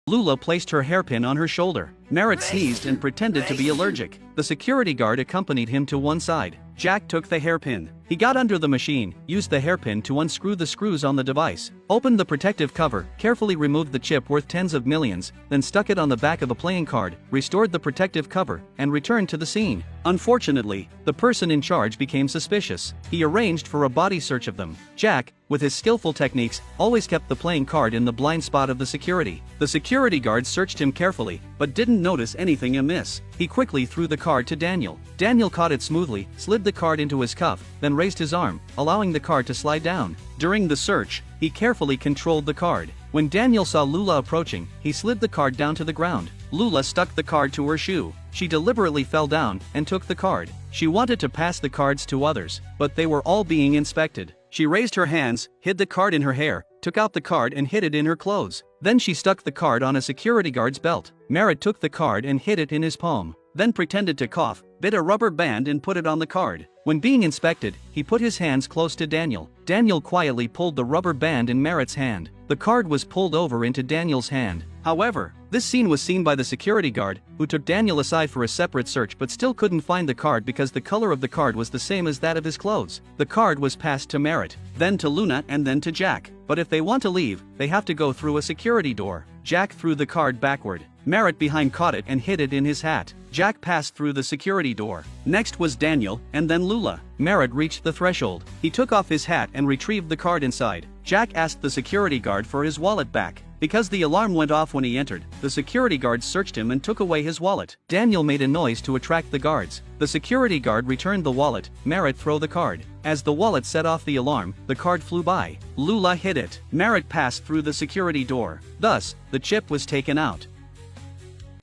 Lula placed her hairpin on her shoulder. Merritt sneezed and pretended to be allergic. The security guard accompanied him to one side. Jack took the hairpin. He got under the machine, used the hairpin to unscrew the screws on the device, opened the protective cover, carefully removed the chip worth tens of millions, then stuck it on the back of a playing card, restored the protective cover, and returned to the scene. Unfortunately, the person in charge became suspicious. He arranged for a body search of them. Jack, with his skillful techniques, always kept the playing card in the blind spot of the security. The security guard searched him carefully, but didn't notice anything amiss. He quickly threw the card to Daniel. Daniel caught it smoothly, slid the card into his cuff, then raised his arm, allowing the card to slide down. During the search, he carefully controlled the card. When Daniel saw Lula approaching, he slid the card down to the ground. Lula stuck the card to her shoe. She deliberately fell down and took the card. She wanted to pass the cards to others, but they were all being inspected. She raised her hands, hid the card in her hair, took out the card and hid it in her clothes. Then she stuck the card on a security guard's belt. Merritt took the card and hid it in his palm, then pretended to cough, bit a rubber band and put it on the card. When being inspected, he put his hands close to Daniel. Daniel quietly pulled the rubber band in Merritt's hand. The card was pulled over into Daniel's hand. However, this scene was seen by the security guard, who took Daniel aside for a separate search but still couldn't find the card because the color of the card was the same as that of his clothes. The card was passed to Merritt, then to Luna and then to Jack. But if they want to leave, they have to go through a security door. Jack threw the card backward. Merritt behind caught it and hid it in his hat. Jack passed through the security door. Next was Daniel, and then Lula. Merritt reached the threshold. He took off his hat and retrieved the card inside. Jack asked the security guard for his wallet back. Because the alarm went off when he entered, the security guard searched him and took away his wallet. Daniel made a noise to attract the guards. The security guard returned the wallet. Merritt threw the card. As the wallet set off the alarm, the card flew by. Lula hid it. Merritt passed through the security door. Thus, the chip was taken out.